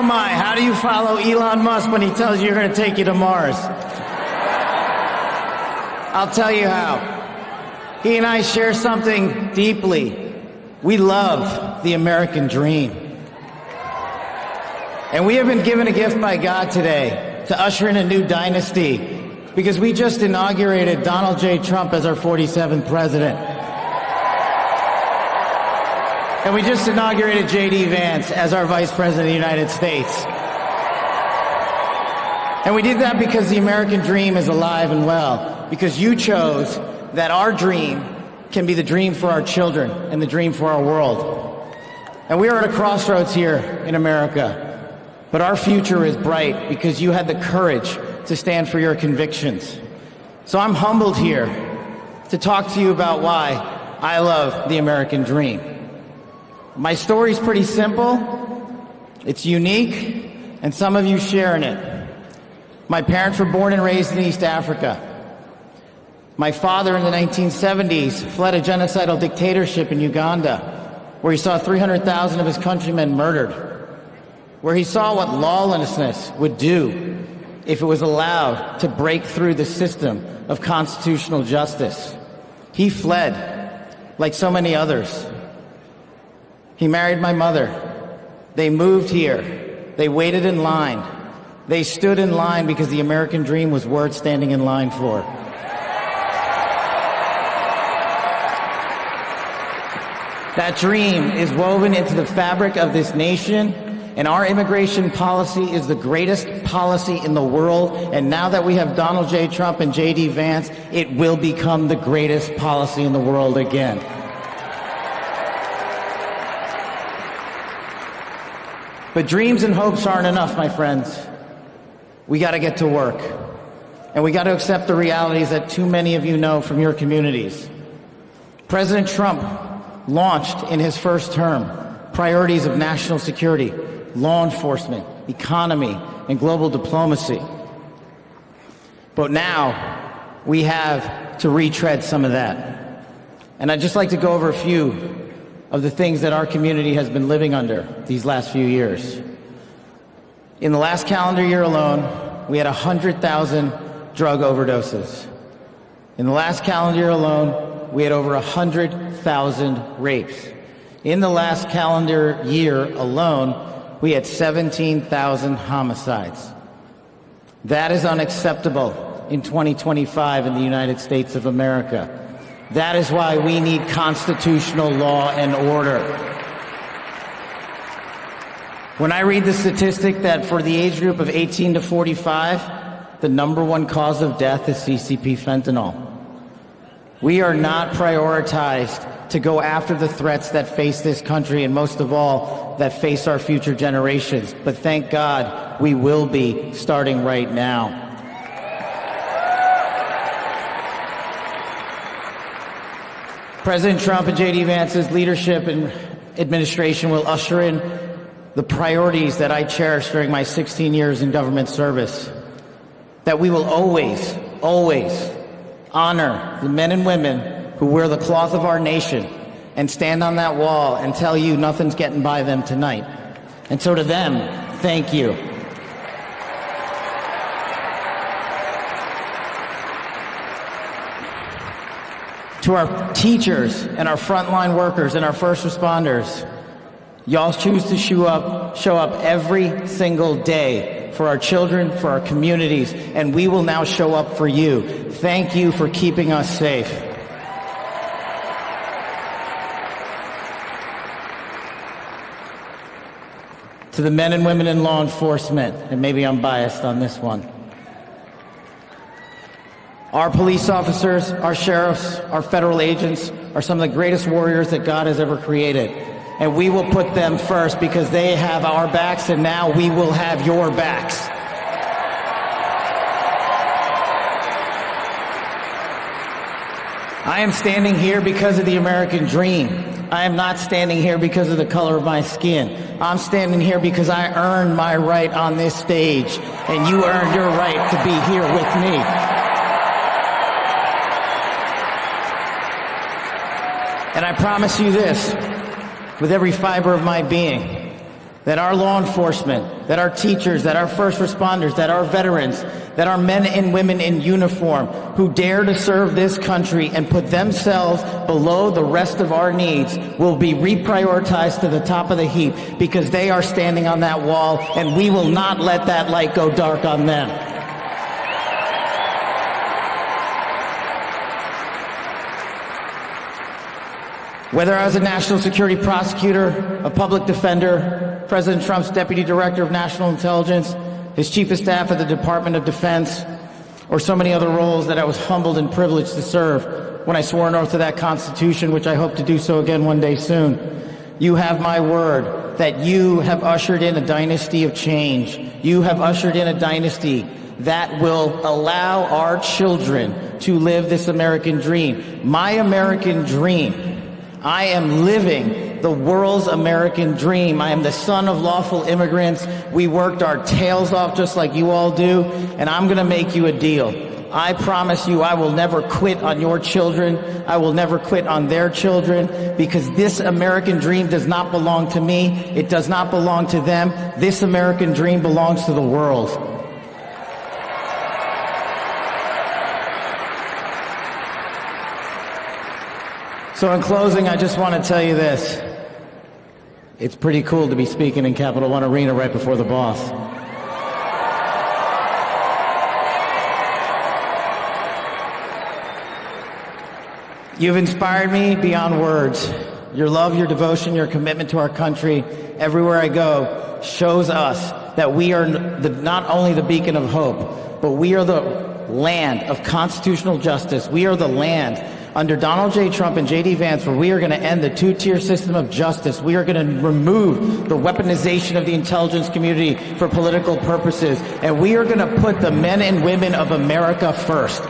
my, how do you follow Elon Musk when he tells you you're going to take you to Mars? I'll tell you how. He and I share something deeply. We love the American dream. And we have been given a gift by God today to usher in a new dynasty because we just inaugurated Donald J. Trump as our 47th president. And we just inaugurated J.D. Vance as our Vice President of the United States. And we did that because the American dream is alive and well, because you chose that our dream can be the dream for our children and the dream for our world. And we are at a crossroads here in America, but our future is bright because you had the courage to stand for your convictions. So I'm humbled here to talk to you about why I love the American dream. My story's pretty simple, it's unique, and some of you share in it. My parents were born and raised in East Africa. My father in the 1970s fled a genocidal dictatorship in Uganda, where he saw 300,000 of his countrymen murdered, where he saw what lawlessness would do if it was allowed to break through the system of constitutional justice. He fled, like so many others. He married my mother. They moved here. They waited in line. They stood in line because the American dream was worth standing in line for. That dream is woven into the fabric of this nation, and our immigration policy is the greatest policy in the world. And now that we have Donald J. Trump and J.D. Vance, it will become the greatest policy in the world again. But dreams and hopes aren't enough, my friends. We got to get to work. And we got to accept the realities that too many of you know from your communities. President Trump launched in his first term priorities of national security, law enforcement, economy, and global diplomacy. But now we have to retread some of that. And I'd just like to go over a few of the things that our community has been living under these last few years. In the last calendar year alone, we had 100,000 drug overdoses. In the last calendar year alone, we had over 100,000 rapes. In the last calendar year alone, we had 17,000 homicides. That is unacceptable in 2025 in the United States of America. That is why we need constitutional law and order. When I read the statistic that for the age group of 18 to 45, the #1 cause of death is CCP fentanyl. We are not prioritized to go after the threats that face this country and most of all, that face our future generations. But thank God we will be starting right now. President Trump and J.D. Vance's leadership and administration will usher in the priorities that I cherished during my 16 years in government service. That we will always, always honor the men and women who wear the cloth of our nation and stand on that wall and tell you nothing's getting by them tonight. And so to them, thank you. To our teachers and our frontline workers and our first responders, y'all choose to show up every single day for our children, for our communities, and we will now show up for you. Thank you for keeping us safe. To the men and women in law enforcement, and maybe I'm biased on this one, our police officers, our sheriffs, our federal agents are some of the greatest warriors that God has ever created. And we will put them first because they have our backs, and now we will have your backs. I am standing here because of the American dream. I am not standing here because of the color of my skin. I'm standing here because I earned my right on this stage, and you earned your right to be here with me. And I promise you this, with every fiber of my being, that our law enforcement, that our teachers, that our first responders, that our veterans, that our men and women in uniform who dare to serve this country and put themselves below the rest of our needs will be reprioritized to the top of the heap because they are standing on that wall, and we will not let that light go dark on them. Whether I was a national security prosecutor, a public defender, President Trump's deputy director of national intelligence, his chief of staff at the Department of Defense, or so many other roles that I was humbled and privileged to serve when I swore an oath to that Constitution, which I hope to do so again one day soon, you have my word that you have ushered in a dynasty of change. You have ushered in a dynasty that will allow our children to live this American dream. My American dream. I am living the world's American dream. I am the son of lawful immigrants. We worked our tails off just like you all do, and I'm going to make you a deal. I promise you I will never quit on your children. I will never quit on their children, because this American dream does not belong to me. It does not belong to them. This American dream belongs to the world. So in closing, I just want to tell you this. It's pretty cool to be speaking in Capital One Arena right before the boss. You've inspired me beyond words. Your love, your devotion, your commitment to our country, everywhere I go, shows us that we are not only the beacon of hope, but we are the land of constitutional justice. We are the land under Donald J. Trump and J.D. Vance, where we are going to end the two-tier system of justice. We are going to remove the weaponization of the intelligence community for political purposes. And we are going to put the men and women of America first.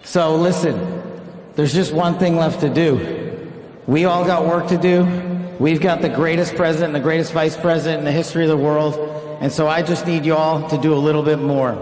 So listen, there's just one thing left to do. We all got work to do. We've got the greatest president and the greatest vice president in the history of the world. And so I just need you all to do a little bit more.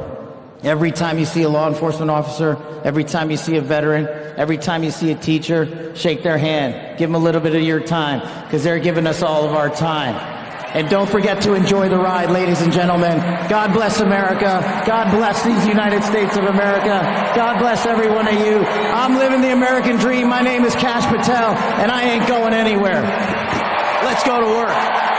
Every time you see a law enforcement officer, every time you see a veteran, every time you see a teacher, shake their hand. Give them a little bit of your time, because they're giving us all of our time. And don't forget to enjoy the ride, ladies and gentlemen. God bless America. God bless these United States of America. God bless every one of you. I'm living the American dream. My name is Kash Patel, and I ain't going anywhere. Let's go to work.